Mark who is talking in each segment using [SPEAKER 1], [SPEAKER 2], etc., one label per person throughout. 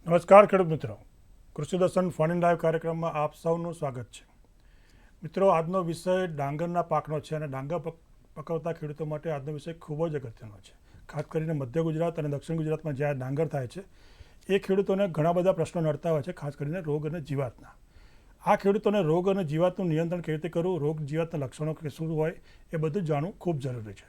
[SPEAKER 1] નમસ્કાર ખેડૂત મિત્રો, કૃષિ દર્શન ફોન ઇન લાઈવ કાર્યક્રમમાં આપ સૌનું સ્વાગત છે. મિત્રો, આજનો વિષય ડાંગરના પાકનો છે અને ડાંગર પકવતા ખેડૂતો માટે આજનો વિષય ખૂબ જ અગત્યનો છે. ખાસ કરીને મધ્ય ગુજરાત અને દક્ષિણ ગુજરાતમાં જ્યાં ડાંગર થાય છે એ ખેડૂતોને ઘણા બધા પ્રશ્નો નડતા હોય છે, ખાસ કરીને રોગ અને જીવાતના. આ ખેડૂતોને રોગ અને જીવાતનું નિયંત્રણ કેવી રીતે કરવું, રોગ જીવાતના લક્ષણો શું હોય એ બધું જાણવું ખૂબ જરૂરી છે.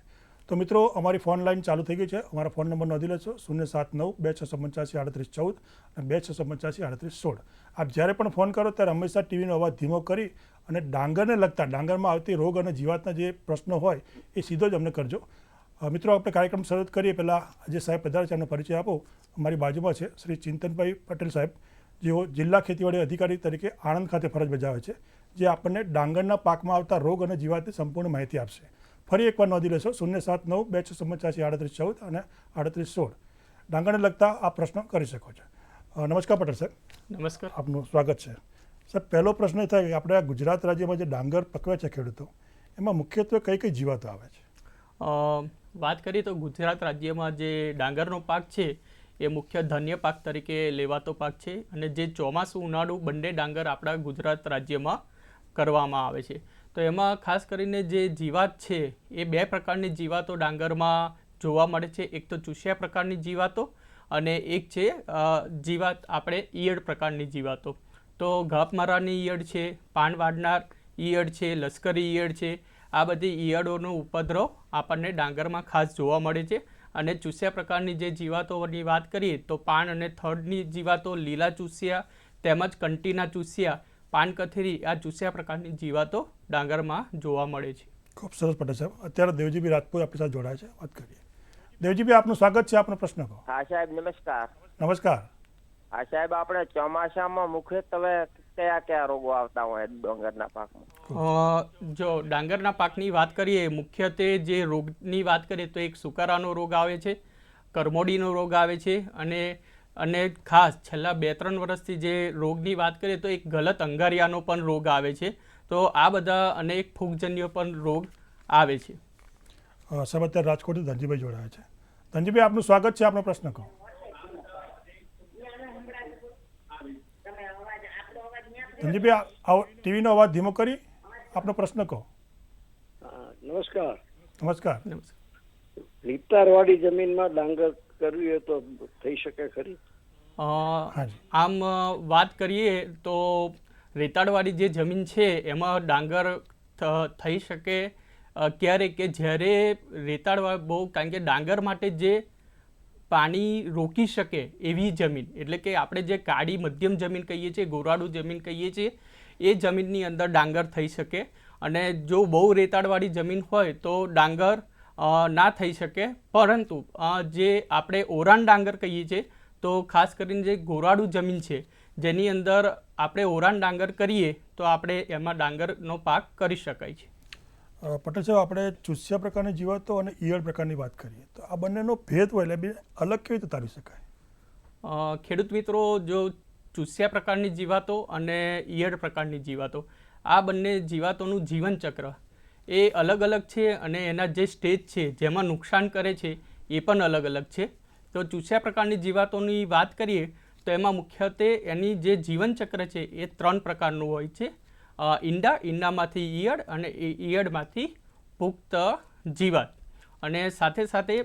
[SPEAKER 1] તો મિત્રો, અમારી ફોન લાઈન ચાલુ થઈ ગઈ છે. અમારા ફોન નંબર નોંધી લેશો 079-2685-3814 અને 2685-3816. આપ જ્યારે પણ ફોન કરો ત્યારે હંમેશા ટીવીનો અવાજ ધીમો કરી અને ડાંગરને લગતા, ડાંગરમાં આવતી રોગ અને જીવાતના જે પ્રશ્નો હોય એ સીધો જ અમને કરજો. મિત્રો, આપણે કાર્યક્રમ શરૂ કરીએ પહેલાં આજે સાહેબ પધારે છે, એમનો પરિચય આપો. અમારી બાજુમાં છે શ્રી ચિંતનભાઈ પટેલ સાહેબ, જેઓ જિલ્લા ખેતીવાડી અધિકારી તરીકે આણંદ ખાતે ફરજ બજાવે છે, જે આપણને ડાંગરના પાકમાં આવતા રોગ અને જીવાતની સંપૂર્ણ માહિતી આપશે. ફરી એકવાર નોંધી લેશો 079-2685-3814 અને 3816. ડાંગરને લગતા આ પ્રશ્નો કરી શકો છો. નમસ્કાર પટેલ સાહેબ.
[SPEAKER 2] નમસ્કાર,
[SPEAKER 1] આપનું સ્વાગત છે. સાહેબ, પહેલો પ્રશ્ન એ થાય કે આપણે આ ગુજરાત રાજ્યમાં જે ડાંગર પકવે છે ખેડૂતો, એમાં મુખ્યત્વે કઈ કઈ જીવાતો આવે છે?
[SPEAKER 2] વાત કરીએ તો ગુજરાત રાજ્યમાં જે ડાંગરનો પાક છે એ મુખ્ય ધાન્ય પાક તરીકે લેવાતો પાક છે અને જે ચોમાસું ઉનાળુ બંને ડાંગર આપણા ગુજરાત રાજ્યમાં કરવામાં આવે છે. તો એમાં ખાસ કરીને જે જીવાત છે એ બે પ્રકારની જીવાતો ડાંગરમાં જોવા મળે છે. એક તો ચૂસ્યા પ્રકારની જીવાતો અને એક છે જીવાત આપણે ઈયળ પ્રકારની જીવાતો. તો ઘાપમારાની ઈયળ છે, પાન વાળનાર ઈયળ છે, લશ્કરી ઈયળ છે, આ બધી ઈયળોનો ઉપદ્રવ આપણને ડાંગરમાં ખાસ જોવા મળે છે. અને ચૂસ્યા પ્રકારની જે જીવાતોની વાત કરીએ તો પાન અને થડની જીવાતો, લીલા ચૂસ્યા તેમજ કંટીના ચૂસ્યા, પાન કથેરી, આ ચૂસ્યા પ્રકારની જીવાતો ડાંગરમાં જોવા મળે છે.
[SPEAKER 1] ખૂબ સરસ પટેલ સાહેબ. અત્યારે દેવજીભાઈ રાજપૂત આપણી સાથે જોડાય છે, વાત કરીએ. દેવજીભાઈ, આપનું સ્વાગત છે. આપનો પ્રશ્ન કહો.
[SPEAKER 3] હા સાહેબ, નમસ્કાર.
[SPEAKER 1] નમસ્કાર.
[SPEAKER 3] હા સાહેબ, આપણે ચોમાસામાં મુખ્યત્વે કયા કયા રોગો આવતા હોય ડાંગરના પાકમાં?
[SPEAKER 2] જો ડાંગરના પાકની વાત કરીએ, મુખ્યત્વે જે રોગની વાત કરીએ તો એક સુકારાનો રોગ આવે છે, કરમોડીનો રોગ આવે છે અને ખાસ છેલ્લા 2-3 વર્ષથી જે રોગની વાત કરીએ તો એક ગલત અંગારિયાનો પણ રોગ આવે છે. તો આ બધા અને એક ફૂગજન્ય પણ રોગ આવે છે.
[SPEAKER 1] સાહેબ, અત્યારે રાજકોટથી ધનજીભાઈ જોડાયા છે. ધનજીભાઈ, આપનું સ્વાગત છે. આપનો પ્રશ્ન કહો. ધનજીભાઈ, ટીવીનો અવાજ ધીમો કરી આપનો પ્રશ્ન કહો.
[SPEAKER 4] નમસ્કાર.
[SPEAKER 1] નમસ્કાર.
[SPEAKER 4] લીપતારવાળી જમીનમાં ડાંગર કરવી હોય તો થઈ શકે ખરી?
[SPEAKER 2] આમ વાત કરીએ તો રેતાળવાળી જે જમીન છે એમાં ડાંગર થઈ શકે ક્યારે કે જ્યારે રેતાળ બહુ, કારણ કે ડાંગર માટે જે પાણી રોકી શકે એવી જમીન, એટલે કે આપણે જે કાળી મધ્યમ જમીન કહીએ છીએ, ગોરાડું જમીન કહીએ છીએ, એ જમીનની અંદર ડાંગર થઈ શકે. અને જો બહુ રેતાળવાળી જમીન હોય તો ડાંગર ના થઈ શકે. પરંતુ જે આપણે ઓરાન ડાંગર કહીએ છીએ, તો ખાસ કરીને જે ગોરાડું જમીન છે જેની અંદર આપણે ઓરાન ડાંગર કરીએ તો આપણે એમાં ડાંગરનો પાક કરી શકાય છે.
[SPEAKER 1] પટેલ સાહેબ, આપણે ચૂસ્યા પ્રકારની જીવાતો અને ઈયળ પ્રકારની વાત કરીએ તો આ બંનેનો ભેદ હોય એટલે અલગ કેવી રીતે તારી શકાય?
[SPEAKER 2] ખેડૂત મિત્રો, જો ચૂસ્યા પ્રકારની જીવાતો અને ઈયળ પ્રકારની જીવાતો, આ બંને જીવાતોનું જીવનચક્ર એ અલગ અલગ છે અને એના જે સ્ટેજ છે જેમાં નુકસાન કરે છે એ પણ અલગ અલગ છે. તો ચૂસ્યા પ્રકારની જીવાતોની વાત કરીએ તો એમાં મુખ્યત્વે એની જે જીવનચક્ર છે એ 3 પ્રકારનું હોય છે. ઈંડામાંથી ઈયળ અને ઈયળમાંથી પુખ્ત જીવાત. અને સાથે સાથે એ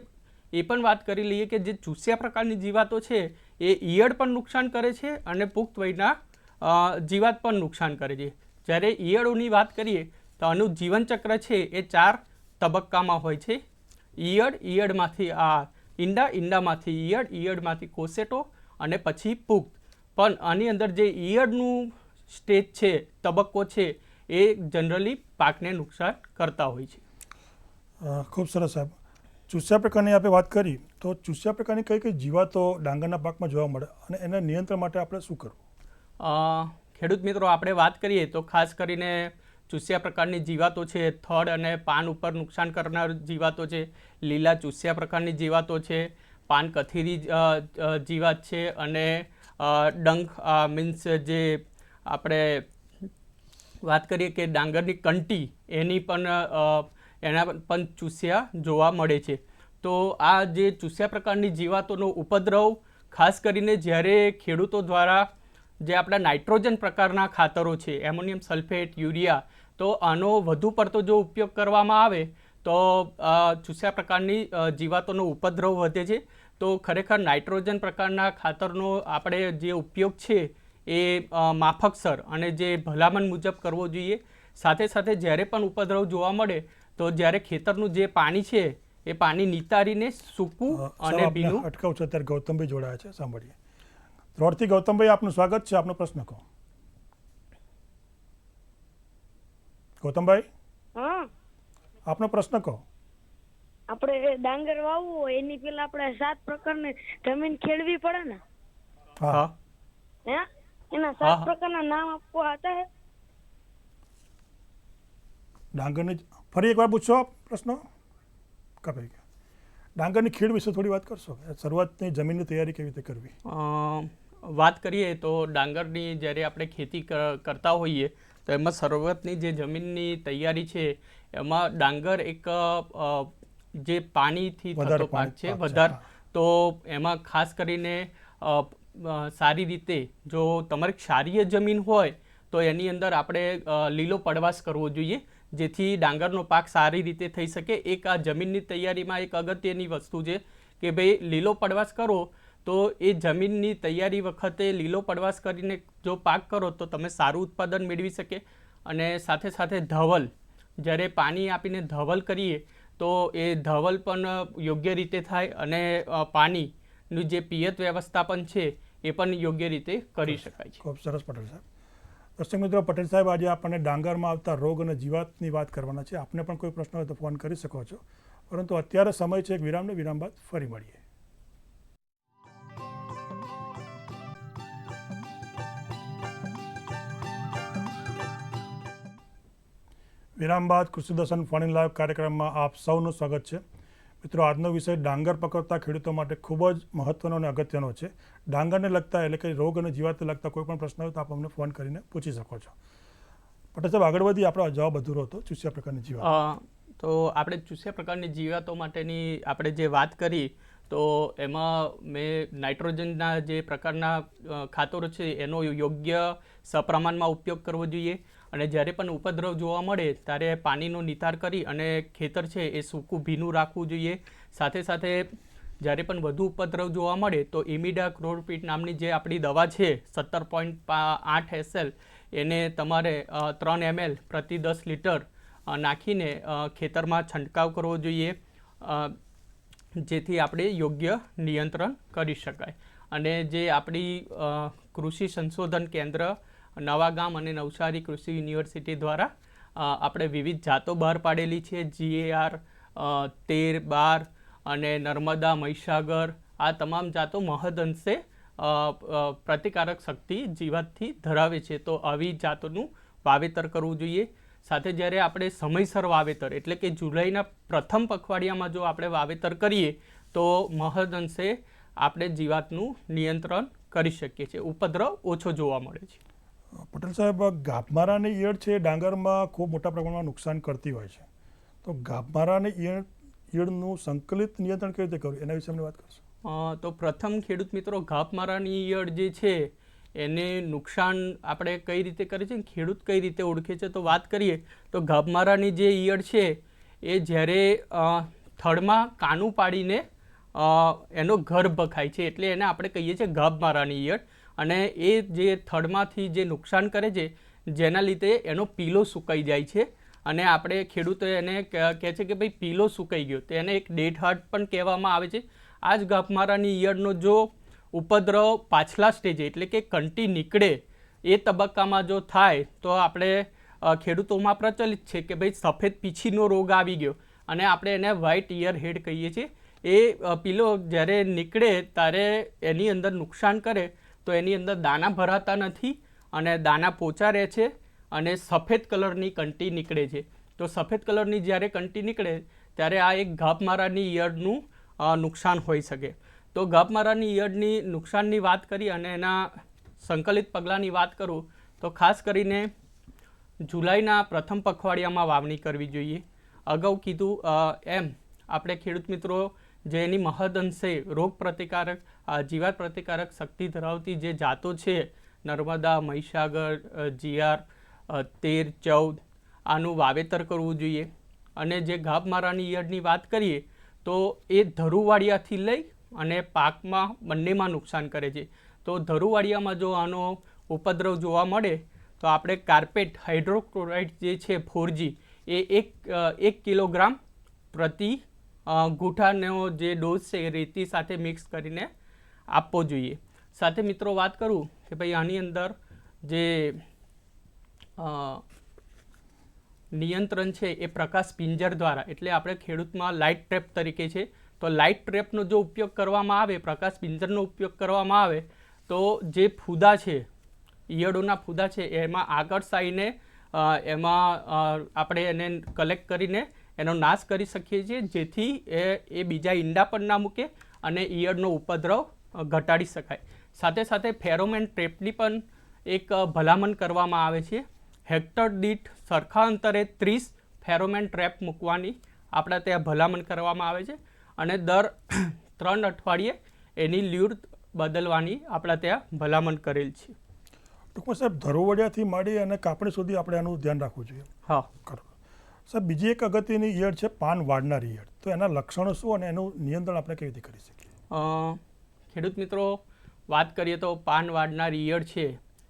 [SPEAKER 2] પણ વાત કરી લઈએ કે જે ચૂસ્યા પ્રકારની જીવાતો છે એ ઈયળ પણ નુકસાન કરે છે અને પુખ્ત વયના જીવાત પણ નુકસાન કરે છે. જ્યારે ઈયળોની વાત કરીએ તો આનું જીવનચક્ર છે એ 4 તબક્કામાં હોય છે. ઈયળમાંથી ઈંડામાંથી ઈયળમાંથી કોસેટો અને પછી પુખ્ત. પણ આની અંદર જે ઈયળનું સ્ટેજ છે, તબક્કો છે, એ જનરલી પાકને નુકસાન કરતા હોય છે.
[SPEAKER 1] ખૂબ સરસ સાહેબ. ચૂસ્યા પ્રકારની આપણે વાત કરી, તો ચૂસ્યા પ્રકારની કઈ કઈ જીવાતો ડાંગરના પાકમાં જોવા મળે અને એના નિયંત્રણ માટે આપણે શું કરવું?
[SPEAKER 2] ખેડૂત મિત્રો, આપણે વાત કરીએ તો ખાસ કરીને ચૂસ્યા પ્રકારની જીવાતો છે, થડ અને પાન ઉપર નુકસાન કરનાર જીવાતો છે, લીલા ચૂસ્યા પ્રકારની જીવાતો છે, પાન કથીરી જીવાત છે, અને ડંખ મીન્સ જે આપણે વાત કરીએ કે ડાંગરની કંટી એની પણ એના પણ ચૂસ્યા જોવા મળે છે. તો આ જે ચૂસ્યા પ્રકારની જીવાતોનો ઉપદ્રવ ખાસ કરીને જ્યારે ખેડૂતો દ્વારા જે આપણા નાઇટ્રોજન પ્રકારના ખાતરો છે, એમોનિયમ સલ્ફેટ, યુરિયા, તો આનો વધુ પડતો જો ઉપયોગ કરવામાં આવે તો ચૂસ્યા પ્રકારની જીવાતોનો ઉપદ્રવ વધે છે. તો ખરેખર નાઇટ્રોજન પ્રકારના ખાતરનો આપણે જે ઉપયોગ છે એ માફકસર અને જે ભલામણ મુજબ કરવો જોઈએ. સાથે સાથે જ્યારે પણ ઉપદ્રવ જોવા મળે તો જ્યારે ખેતરનું જે પાણી છે એ પાણી નિતારીને સૂકવું અને ભીનું.
[SPEAKER 1] અટકાવ છો ત્યારે ગૌતમભાઈ જોડાયા છે, સાંભળીએ. રોડથી ગૌતમભાઈ, આપનું સ્વાગત છે. આપનો પ્રશ્ન કહો. ગૌતમભાઈ,
[SPEAKER 5] હા,
[SPEAKER 1] આપનો પ્રશ્ન કહો.
[SPEAKER 5] આપણે ડાંગર વાવવું હોય એની પેલા આપણે 7 પ્રકારની જમીન ખેડવી પડે ને?
[SPEAKER 1] હા,
[SPEAKER 5] હે, એના 7 પ્રકારના નામ આપવા હતા હે?
[SPEAKER 1] ડાંગરની ફરી એકવાર પૂછો પ્રશ્ન. કપાઈ ગયા. ડાંગરની ખેડ વિશે થોડી વાત કરશો? શરૂઆતની જમીનની તૈયારી કેવી રીતે કરવી?
[SPEAKER 2] વાત કરીએ તો ડાંગરની જ્યારે આપણે ખેતી કરતા હોઈએ તો એમાં શરૂઆતની જે જમીનની તૈયારી છે એમાં ડાંગર એક જે પાણીથી થતો પાક છે વધારે, તો એમાં ખાસ કરીને સારી રીતે જો તમારી ક્ષારીય જમીન હોય તો એની અંદર આપણે લીલો પડવાશ કરવો જોઈએ, જેથી ડાંગરનો પાક સારી રીતે થઈ શકે. એક આ જમીનની તૈયારીમાં એક અગત્યની વસ્તુ છે કે ભાઈ લીલો પડવાશ કરો તો એ જમીનની તૈયારી વખતે લીલો પડવાશ કરીને જો પાક કરો તો તમે સારું ઉત્પાદન મેળવી શકે. અને સાથે સાથે ધવલ, જ્યારે પાણી આપીને ધવલ કરીએ તો એ ધવલ પણ યોગ્ય રીતે થાય અને પાણીનું જે પિયત વ્યવસ્થાપન છે એ પણ યોગ્ય રીતે કરી શકાય છે.
[SPEAKER 1] ખૂબ સરસ પટેલ સાહેબ. દર્શક મિત્રો, પટેલ સાહેબ આજે આપણને ડાંગરમાં આવતા રોગ અને જીવાતની વાત કરવાના છે. આપને પણ કોઈ પ્રશ્ન હોય તો ફોન કરી શકો છો, પરંતુ અત્યારે સમય છે એક વિરામને. વિરામ બાદ ફરી મળીએ. વિરામ બાદ કૃષિ દર્શન ફોન ઇન લાઈવ કાર્યક્રમમાં આપ સૌનું સ્વાગત છે. મિત્રો, આજનો વિષય ડાંગર પકવતા ખેડૂતો માટે ખૂબ જ મહત્વનો અને અગત્યનો છે. ડાંગરને લગતા એટલે કે રોગ અને જીવાતને લગતા કોઈ પણ પ્રશ્ન હોય તો આપ અમને ફોન કરીને પૂછી શકો છો. પટેલ સાહેબ, આગળ વધી આપણો જવાબ અધૂરો હતો. ચૂસ્યા પ્રકારની જીવાત,
[SPEAKER 2] તો આપણે ચૂસ્યા પ્રકારની જીવાતો માટેની આપણે જે વાત કરી તો એમાં મેં નાઇટ્રોજનના જે પ્રકારના ખાતરો છે એનો યોગ્ય સપ્રમાણમાં ઉપયોગ કરવો જોઈએ. અને જ્યારે પણ ઉપદ્રવ જોવા મળે ત્યારે પાણીનો નિતાર કરી અને ખેતર છે એ સૂકું ભીનું રાખવું જોઈએ. સાથે સાથે જ્યારે પણ વધુ ઉપદ્રવ જોવા મળે તો ઇમિડા ક્લોરોપિડ નામની જે આપણી દવા છે 17.8 SL, એને તમારે 3 ml પ્રતિ 10 લીટર નાખીને ખેતરમાં છંટકાવ કરવો જોઈએ, જેથી આપણે યોગ્ય નિયંત્રણ કરી શકાય. અને જે આપણી કૃષિ સંશોધન કેન્દ્ર નવાગામ અને નવસારી કૃષિ યુનિવર્સિટી દ્વારા આપણે વિવિધ જાતો બહાર પાડેલી છે. GAR 13, 12 અને નર્મદા, મહીસાગર, આ તમામ જાતો મહદઅંશે પ્રતિકારક શક્તિ જીવાતથી ધરાવે છે. તો આવી જાતોનું વાવેતર કરવું જોઈએ. સાથે જ્યારે આપણે સમયસર વાવેતર એટલે કે જુલાઈના પ્રથમ પખવાડિયામાં જો આપણે વાવેતર કરીએ તો મહદઅંશે આપણે જીવાતનું નિયંત્રણ કરી શકીએ છીએ, ઉપદ્રવ ઓછો જોવા મળે છે.
[SPEAKER 1] પટેલ સાહેબ, ગાભમારાની ઈયળ છે ડાંગરમાં ખૂબ મોટા પ્રમાણમાં નુકસાન કરતી હોય છે, તો ગાભમારાની ઈયળનું સંકલિત નિયંત્રણ કેવી રીતે કરવું એના વિશે અમને વાત કરશો?
[SPEAKER 2] તો પ્રથમ ખેડૂત મિત્રો, ગાભમારાની ઈયળ જે છે એને નુકસાન આપણે કઈ રીતે કરે છે, ખેડૂત કઈ રીતે ઓળખે છે, તો વાત કરીએ તો ગાભમારાની જે ઈયળ છે એ જ્યારે થડમાં કાનું પાડીને એનો ગર્ભ ખાય છે એટલે એને આપણે કહીએ છીએ ગાભમારાની ઈયળ. અને એ જે થડમાંથી જે નુકસાન કરે છે જેના લીધે એનો પીલો સુકાઈ જાય છે અને આપણે ખેડૂતો એને કહે છે કે ભાઈ પીલો સુકાઈ ગયો, તો એને એક ડેડ હાર્ટ પણ કહેવામાં આવે છે. આ જ ગાભમારાની ઈયળનો જો ઉપદ્રવ પાછલા સ્ટેજે એટલે કે કંટી નીકળે એ તબક્કામાં જો થાય તો આપણે ખેડૂતોમાં પ્રચલિત છે કે ભાઈ સફેદ પીંછીનો રોગ આવી ગયો. અને આપણે એને વ્હાઇટ ઇયર હેડ કહીએ છીએ. એ પીલો જ્યારે નીકળે ત્યારે એની અંદર નુકસાન કરે તો એની અંદર દાણા ભરાતા નથી અને દાણા પોચા રહે છે અને સફેદ કલરની કંટી નીકળે છે. તો સફેદ કલરની જ્યારે કંટી નીકળે ત્યારે આ એક ગાભમારાની ઈયળનું નુકસાન હોઈ શકે. તો ગાભમારાની ઈયળની નુકસાનની વાત કરી અને એના સંકલિત પગલાંની વાત કરું તો ખાસ કરીને જુલાઈના પ્રથમ પખવાડિયામાં વાવણી કરવી જોઈએ. અગાઉ કીધું એમ આપણે ખેડૂત મિત્રો જે એની મહદઅંશે રોગ પ્રતિકારક જીવાત પ્રતિકારક શક્તિ ધરાવતી જે જાતો છે, નર્મદા, મહીસાગર, જીઆર 13, 14, આનું વાવેતર કરવું જોઈએ. અને જે ગાભમારાની ઈયળની વાત કરીએ તો એ ધરુવાળિયાથી લઈ અને પાકમાં બંનેમાં નુકસાન કરે છે. તો ધરુવાળિયામાં જો આનો ઉપદ્રવ જોવા મળે તો આપણે કાર્પેટ હાઇડ્રોક્લોરાઇડ જે છે 4G એ 1 કિલોગ્રામ પ્રતિ ગુઠાનો જે ડોઝ છે એ રેતી સાથે મિક્સ કરીને આપવો જોઈએ. સાથે મિત્રો વાત કરું કે ભાઈ આની અંદર જે નિયંત્રણ છે એ પ્રકાશ પિંજર દ્વારા, એટલે આપણે ખેડૂતમાં લાઇટ ટ્રેપ તરીકે છે. તો લાઇટ ટ્રેપનો જો ઉપયોગ કરવામાં આવે, પ્રકાશ પિંજરનો ઉપયોગ કરવામાં આવે તો જે ફૂદા છે, ઈયળોના ફૂદા છે એમાં આકર્ષાઈને એમાં આપણે એને કલેક્ટ કરીને એનો નાશ કરી શકીએ છીએ, જેથી એ બીજા ઈંડા પણ ના મૂકે અને ઈયળનો ઉપદ્રવ ઘટાડી શકાય. સાથે સાથે ફેરોમેન ટ્રેપની પણ એક ભલામણ કરવામાં આવે છે. હેક્ટર દીઠ સરખા અંતરે 30 ફેરોમેન ટ્રેપ મૂકવાની આપણા ત્યાં ભલામણ કરવામાં આવે છે અને દર 3 અઠવાડિયે એની લ્યુર બદલવાની આપણા ત્યાં ભલામણ કરેલ છે.
[SPEAKER 1] ટૂંકમાં સાહેબ ધરુવાળિયાથી માંડી અને કાપણી સુધી આપણે આનું ધ્યાન રાખવું જોઈએ.
[SPEAKER 2] હા
[SPEAKER 1] ખરું. સાહેબ બીજી એક અગત્યની ઈયળ છે પાન વાળનારી ઈયળ. તો એના લક્ષણો શું અને એનું નિયંત્રણ આપણે કેવી રીતે કરી શકીએ?
[SPEAKER 2] ખેડૂત મિત્રો વાત કરીએ તો પાન વાળનારી ઈયળ છે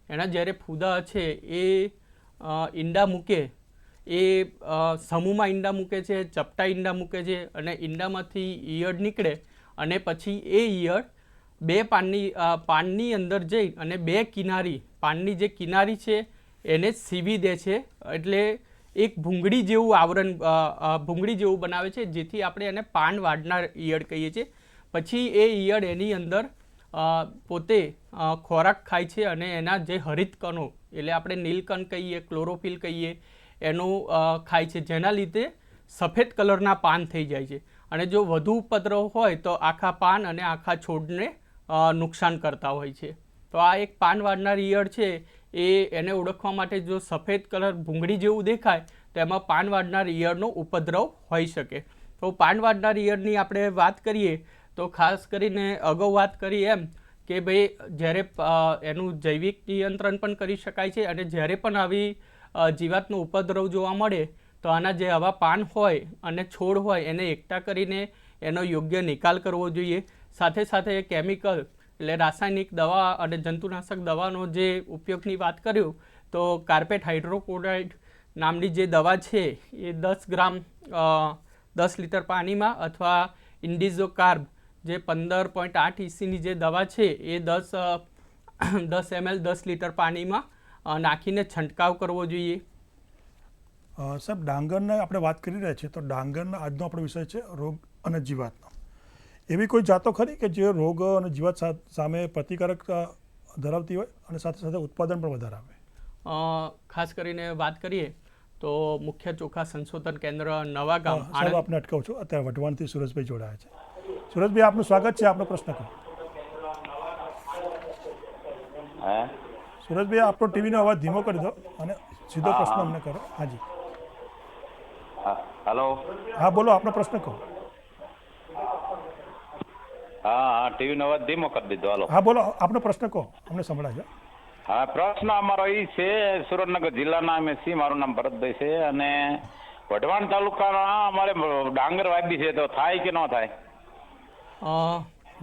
[SPEAKER 2] એના જ્યારે ફૂદા છે એ ઈંડા મૂકે, એ સમૂહમાં ઈંડા મૂકે છે, ચપટા ઈંડા મૂકે છે અને ઈંડામાંથી ઈયળ નીકળે અને પછી એ ઈયળ બે પાનની અંદર જઈ અને બે કિનારી, પાનની જે કિનારી છે એને સીવી દે છે. એટલે એક ભૂંગળી જેવું આવરણ, ભૂંગળી જેવું બનાવે છે, જેથી આપણે એને પાન વાળનાર ઈયળ કહીએ છીએ. પછી એ ઈયળ એની અંદર પોતે ખોરાક ખાય છે અને એના જે હરિત કણો, એટલે આપણે નીલકણ કહીએ, ક્લોરોફિલ કહીએ, એનું ખાય છે, જેના લીધે સફેદ કલરના પાન થઈ જાય છે. અને જો વધુ ઉપદ્રવ હોય તો આખા પાન અને આખા છોડને નુકસાન કરતા હોય છે. તો આ એક પાન વાળનાર ઈયળ છે, એને ઓળખવા માટે જો સફેદ કલર ભૂંગળી જેવું દેખાય તો એમાં પાન વાળનાર ઈયળનો ઉપદ્રવ હોઈ શકે. તો પાન વાળનાર ઈયળની આપણે વાત કરીએ તો ખાસ કરીને અગાઉ વાત કરી એમ કે ભાઈ જ્યારે એનું જૈવિક નિયંત્રણ પણ કરી શકાય છે અને જ્યારે પણ આવી જીવાતનો ઉપદ્રવ જોવા મળે તો આના જે આવા પાન હોય અને છોડ હોય એને એકઠા કરીને એનો યોગ્ય નિકાલ કરવો જોઈએ. સાથે સાથે કેમિકલ એટલે રાસાયણિક દવા અને જંતુનાશક દવાનો જે ઉપયોગની વાત કર્યું તો કાર્પેટ હાઇડ્રોક્લોરાઇડ નામની જે દવા છે એ 10 ગ્રામ 10 લીટર પાણીમાં અથવા ઇન્ડિઝોકાર્બ જે 15.8 ECની જે દવા છે એ 10 ml 10 લીટર પાણીમાં નાખીને છંટકાવ કરવો જોઈએ.
[SPEAKER 1] સાહેબ ડાંગરના આપણે વાત કરી રહ્યા છીએ તો ડાંગરના આજનો આપણો વિષય છે રોગ અને જીવાતનો. એવી કોઈ જાતો ખરી કે જે રોગ અને જીવાત સામે પ્રતિકારક ધરાવતી હોય અને સાથે સાથે ઉત્પાદન પણ વધારે આવે?
[SPEAKER 2] ખાસ કરીને વાત કરીએ તો મુખ્ય ચોખા સંશોધન કેન્દ્ર નવા ગામ.
[SPEAKER 1] સાહેબ આપને અટકાવું છું, અત્યારે વઢવાણથી સુરેશભાઈ જોડાયા છે. સુરેશભાઈ આપનું સ્વાગત છે, આપનો પ્રશ્ન કરો. સુરેશભાઈ આપનો ટીવીનો અવાજ ધીમો કરી દો અને સીધો પ્રશ્ન અમને કરો. હાજી.
[SPEAKER 6] હેલો.
[SPEAKER 1] હા બોલો, આપનો પ્રશ્ન કહો.
[SPEAKER 6] હા ટીવીનો અવાજ ધીમો કરી દીધો. હાલો.
[SPEAKER 1] હા બોલો, આપનો પ્રશ્ન કહો, અમને સંભળાય છે.
[SPEAKER 6] હા પ્રશ્ન અમારો એ છે, સુરેન્દ્રનગર જિલ્લાના અમે છીએ, મારું નામ ભરતભાઈ છે અને વઢવાણ તાલુકાના અમારે ડાંગર વાવી છે, તો થાય કે ન થાય?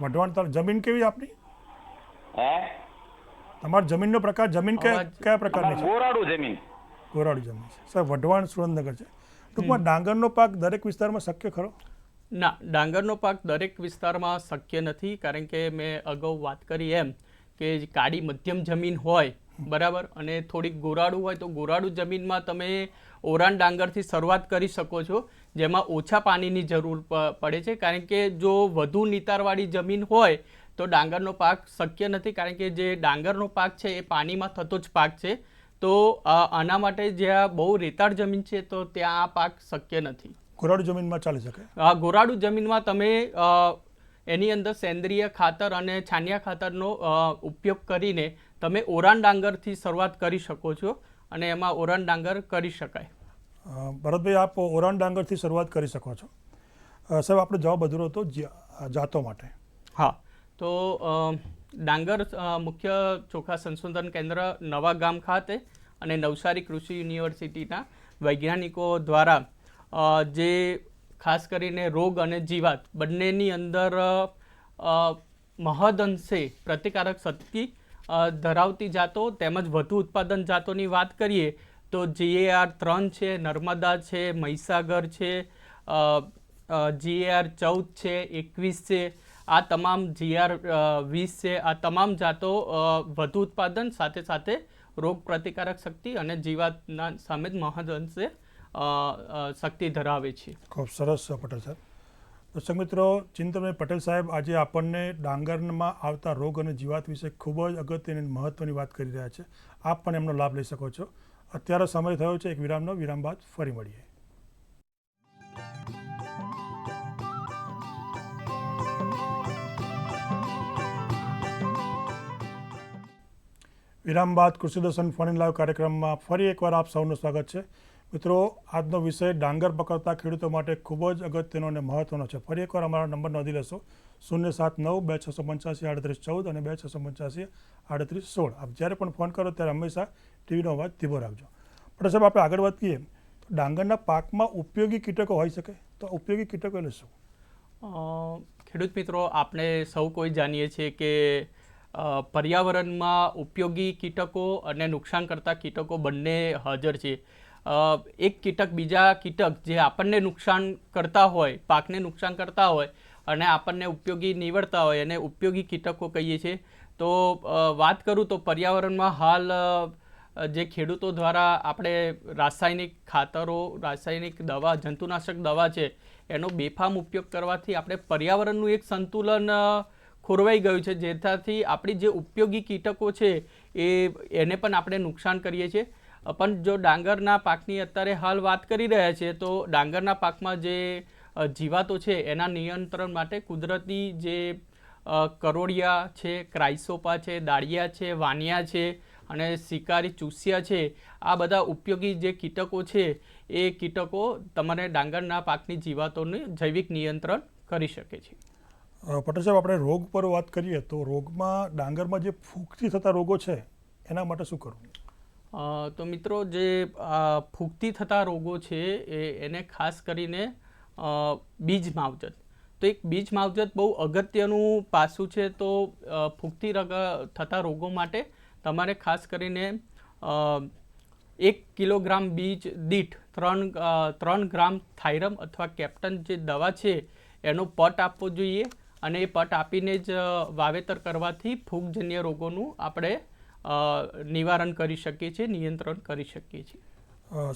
[SPEAKER 1] વઢવાણ તાલુકા જમીન કેવી આપની?
[SPEAKER 6] હે
[SPEAKER 1] તમારી જમીનનો પ્રકાર, જમીન કયા પ્રકારની છે?
[SPEAKER 6] ગોરાડું જમીન.
[SPEAKER 1] ગોરાડું જમીન છે. સાહેબ વઢવાણ સુરેન્દ્રનગર છે. ટૂંકમાં ડાંગરનો પાક દરેક વિસ્તારમાં શક્ય ખરો?
[SPEAKER 2] ના, ડાંગરનો પાક દરેક વિસ્તારમાં શક્ય નથી, કારણ કે મેં અગાઉ વાત કરી એમ કે કાળી મધ્યમ જમીન હોય બરાબર અને થોડીક ગોરાડું હોય તો ગોરાડું જમીનમાં તમે ઓરાન ડાંગરથી શરૂઆત કરી શકો છો, જેમાં ઓછા પાણીની જરૂર પડે છે, કારણ કે જો વધુ નિતારવાળી જમીન હોય તો ડાંગરનો પાક શક્ય નથી, કારણ કે જે ડાંગરનો પાક છે એ પાણીમાં થતો જ પાક છે. તો આના માટે જ્યાં બહુ રેતાળ જમીન છે તો ત્યાં આ પાક શક્ય નથી.
[SPEAKER 1] કોરડ જમીનમાં ચાલી શકે?
[SPEAKER 2] ગોરાડુ જમીનમાં તમે એની અંદર સેન્દ્રિય ખાતર અને છાણિયા ખાતરનો ઉપયોગ કરીને તમે ઓરાન ડાંગરથી શરૂઆત કરી શકો છો અને એમાં ઓરાન ડાંગર કરી શકાય.
[SPEAKER 1] ભરતભાઈ, આપ ઓરાન ડાંગરથી શરૂઆત કરી શકો છો. સાહેબ, આપણો જવાબ અધૂરો હતો જાતો માટે.
[SPEAKER 2] હા, તો ડાંગર મુખ્ય ચોખા સંશોધન કેન્દ્ર નવા ગામ ખાતે અને નવસારી કૃષિ યુનિવર્સિટીના વૈજ્ઞાનિકો દ્વારા જે ખાસ કરીને રોગ અને જીવાત બંનેની અંદર મહદઅંશે પ્રતિકારક શક્તિ ધરાવતી જાતો તેમજ વધુ ઉત્પાદન જાતોની વાત કરીએ તો GAR 3 છે, નર્મદા છે, મહીસાગર છે, GAR 14 છે, 21 છે, આ તમામ GR 20 છે, આ તમામ જાતો વધુ ઉત્પાદન સાથે સાથે રોગ પ્રતિકારક શક્તિ અને જીવાતના સામે જ મહદઅંશે શક્તિ ધરાવે છે.
[SPEAKER 1] ખૂબ સરસ પટેલ સાહેબ. દર્શક મિત્રો, ચિંતનભાઈ પટેલ સાહેબ આજે આપણને ડાંગરમાં આવતા રોગ અને જીવાત વિશે ખૂબ જ અગત્યની મહત્ત્વની વાત કરી રહ્યા છે. આપ પણ એમનો લાભ લઈ શકો છો. અત્યારે સમય થયો છે એક વિરામનો. વિરામ બાદ ફરી મળીએ. વિરામ બાદ કૃષિ દર્શન ફોન ઇન લાઈવ કાર્યક્રમમાં ફરી એકવાર આપ સૌનું સ્વાગત છે. મિત્રો, આજનો વિષય ડાંગર પકવતા ખેડૂતો માટે ખૂબ જ અગત્યનો અને મહત્ત્વનો છે. ફરી એકવાર અમારા નંબર નોંધી લેશો: 079-2685-3814 અને 2685-3816. આપ જ્યારે પણ ફોન કરો ત્યારે હંમેશા ટીવીનો અવાજ ધીમો રાખજો. પણ સાહેબ, આપણે આગળ વધીએ તો ડાંગરના પાકમાં ઉપયોગી કીટકો હોઈ શકે, તો ઉપયોગી કીટકો એટલે શું?
[SPEAKER 2] ખેડૂત મિત્રો, આપણે સૌ કોઈ જાણીએ છીએ કે પર્યાવરણમાં ઉપયોગી કીટકો અને નુકસાન કરતા કીટકો બંને હાજર છે. એક કીટક બીજા કીટક જે આપણને નુકસાન કરતા હોય, પાકને નુકસાન કરતા હોય અને આપણને ઉપયોગી નીવડતા હોય એને ઉપયોગી કીટકો કહીએ છીએ. તો વાત કરું તો પર્યાવરણમાં હાલ જે ખેડૂતો દ્વારા આપણે રાસાયણિક ખાતરો, રાસાયણિક દવા, જંતુનાશક દવા છે એનો બેફામ ઉપયોગ કરવાથી આપણે પર્યાવરણનું એક સંતુલન ખોરવાઈ ગયું છે, જેનાથી આપણી જે ઉપયોગી કીટકો છે એને પણ આપણે નુકસાન કરીએ છીએ. પણ જો ડાંગરના પાકની અત્યારે હાલ વાત કરી રહ્યા છીએ તો ડાંગરના પાકમાં જે જીવાતો છે એના નિયંત્રણ માટે કુદરતી જે કરોળિયા છે, ક્રાઇસોપા છે, દાળિયા છે, વાનિયા છે અને શિકારી ચૂસિયા છે, આ બધા ઉપયોગી જે કીટકો છે એ કીટકો તમારે ડાંગરના પાકની જીવાતોનું જૈવિક નિયંત્રણ કરી શકે છે.
[SPEAKER 1] પટેલ સાહેબ, આપણે રોગ પર વાત કરીએ તો રોગમાં ડાંગરમાં જે ફૂગથી થતા રોગો છે એના માટે શું કરવું?
[SPEAKER 2] તો મિત્રો, જે ફૂગથી થતા રોગો છે એને ખાસ કરીને બીજ માવજત. તો એક બીજ માવજત બહુ અગત્યનું પાસું છે. તો ફૂગથી થતા રોગો માટે તમારે ખાસ કરીને 1 કિલોગ્રામ બીજ દીઠ 3 ગ્રામ થાઇરમ અથવા કેપ્ટન જે દવા છે એનો પટ આપવો જોઈએ અને એ પટ આપીને જ વાવેતર કરવાથી ફૂગજન્ય રોગોનું આપણે નિવારણ કરી શકીએ છીએ, નિયંત્રણ કરી શકીએ છીએ.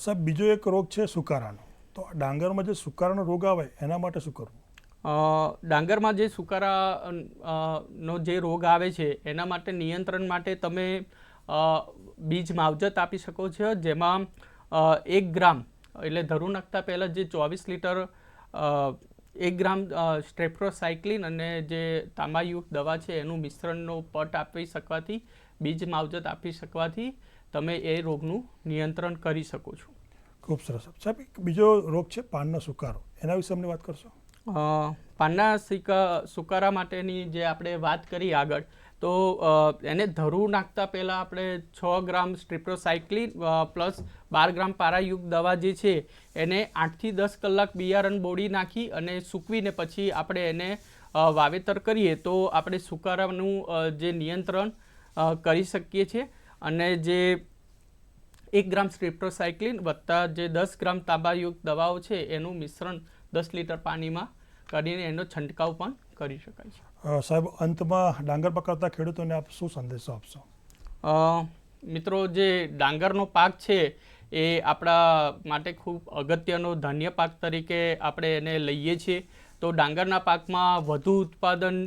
[SPEAKER 1] સાહેબ, બીજો એક રોગ છે સુકારાનો. તો ડાંગરમાં જે સુકારાનો રોગ આવે એના માટે શું કરવું?
[SPEAKER 2] ડાંગરમાં જે સુકારાનો જે રોગ આવે છે એના માટે નિયંત્રણ માટે તમે બીજ માવજત આપી શકો છો, જેમાં 1 ગ્રામ એટલે ધરું નાખતા પહેલાં જે 24 લીટર 1 ગ્રામ સ્ટ્રેપ્ટોસાયક્લિન અને જે તાંબાયુક્ત દવા છે એનું મિશ્રણનો પટ આપી શકવાથી, બીજ માવજત આપી શકવાથી તમે એ રોગનું નિયંત્રણ કરી શકો છો.
[SPEAKER 1] ખૂબ સરસ. સાહેબ, બીજો રોગ છે પાનનો સુકારો. એના વિશે અમને વાત કરશો?
[SPEAKER 2] પાનના સુકારા માટેની જે આપણે વાત કરી આગળ, તો એને ધરું નાખતા પહેલાં આપણે 6 ગ્રામ સ્ટ્રેપ્ટોસાયક્લિન પ્લસ 12 ગ્રામ પારાયુક્ત દવા જે છે એને 8 થી 10 કલાક બિયારણ બોળી નાખી અને સૂકવીને પછી આપણે એને વાવેતર કરીએ તો આપણે સુકારાનું જે નિયંત્રણ કરી શકીએ છીએ. અને જે 1 ગ્રામ સ્ટ્રેપ્ટોસાયક્લિન વત્તા જે 10 ગ્રામ તાંબાયુક્ત દવાઓ છે એનું મિશ્રણ 10 લીટર પાણીમાં કરીને એનો છંટકાવ પણ કરી શકાય છે.
[SPEAKER 1] સાહેબ, અંતમાં ડાંગર પકવતા ખેડૂતોને આપ શું સંદેશો આપશો?
[SPEAKER 2] મિત્રો, જે ડાંગરનો પાક છે એ આપણા માટે ખૂબ અગત્યનો ધાન્ય પાક તરીકે આપણે એને લઈએ છીએ. તો ડાંગરના પાકમાં વધુ ઉત્પાદન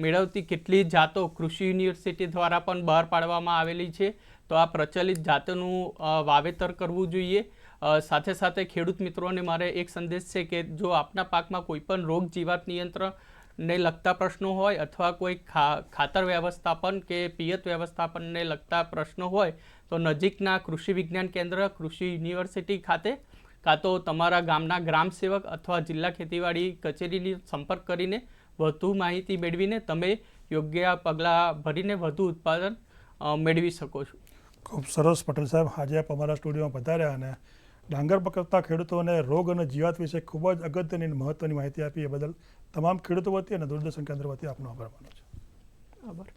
[SPEAKER 2] મેળવતી કેટલી જાતો કૃષિ યુનિવર્સિટી દ્વારા પણ બહાર પાડવામાં આવેલી છે. તો આ પ્રચલિત જાતોનું વાવેતર કરવું જોઈએ. સાથે સાથે ખેડૂત મિત્રોને મારે એક સંદેશ છે કે જો આપના પાકમાં કોઈ પણ રોગ જીવાત નિયંત્રણને લગતા પ્રશ્નો હોય અથવા કોઈ ખાતર વ્યવસ્થાપન કે પિયત વ્યવસ્થાપનને લગતા પ્રશ્નો હોય તો નજીકના કૃષિ વિજ્ઞાન કેન્દ્ર, કૃષિ યુનિવર્સિટી ખાતે કાં તો તમારા ગામના ગ્રામ સેવક અથવા જિલ્લા ખેતીવાડી કચેરીની સંપર્ક કરીને વધુ માહિતી મેળવીને તમે યોગ્ય પગલાં ભરીને વધુ ઉત્પાદન મેળવી શકો છો.
[SPEAKER 1] ખૂબ સરસ પટેલ સાહેબ, આજે આપ અમારા સ્ટુડિયોમાં પધાર્યા અને ડાંગર પકવતા ખેડૂતોને રોગ અને જીવાત વિશે ખૂબ જ અગત્યની અને મહત્ત્વની માહિતી આપી. એ બદલ તમામ ખેડૂતો વતી અને દૂરદર્શન કેન્દ્ર વતી આપનો આભાર માનું છું.
[SPEAKER 2] આભાર.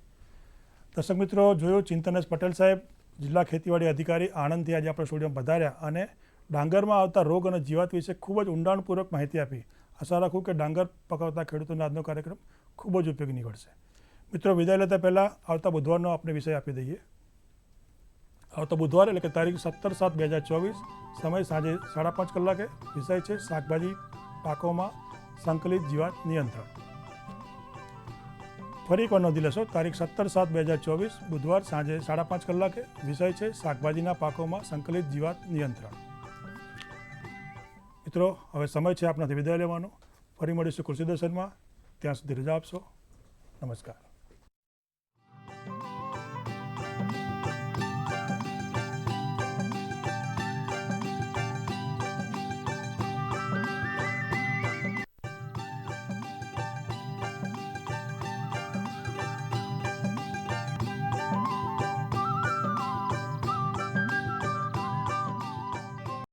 [SPEAKER 1] દર્શક મિત્રો, જોયું ચિંતનેશ પટેલ સાહેબ, જિલ્લા ખેતીવાડી અધિકારી આણંદથી આજે આપણા સ્ટુડિયોમાં પધાર્યા અને ડાંગરમાં આવતા રોગ અને જીવાત વિશે ખૂબ જ ઊંડાણપૂર્વક માહિતી આપી. આશા રાખું કે ડાંગર પકવતા ખેડૂતોને આજનો કાર્યક્રમ ખૂબ જ ઉપયોગી નીવડશે. મિત્રો, વિદાય લેતા પહેલાં આવતા બુધવારનો આપણે વિષય આપી દઈએ. આવતા બુધવાર એટલે કે તારીખ 17/7/2024, સમય સાંજે 5:30 કલાકે. વિષય છે શાકભાજી પાકોમાં સંકલિત જીવાત નિયંત્રણ. ફરી એકવાર નોંધી લેશો, તારીખ 17/7/2024, બુધવાર સાંજે 5:30 કલાકે. વિષય છે શાકભાજીના પાકોમાં સંકલિત જીવાત નિયંત્રણ. મિત્રો, હવે સમય છે આપણાથી વિદાય લેવાનો. ફરી મળીશું કૃષિ દર્શનમાં. ત્યાં સુધી રજા આપશો. નમસ્કાર.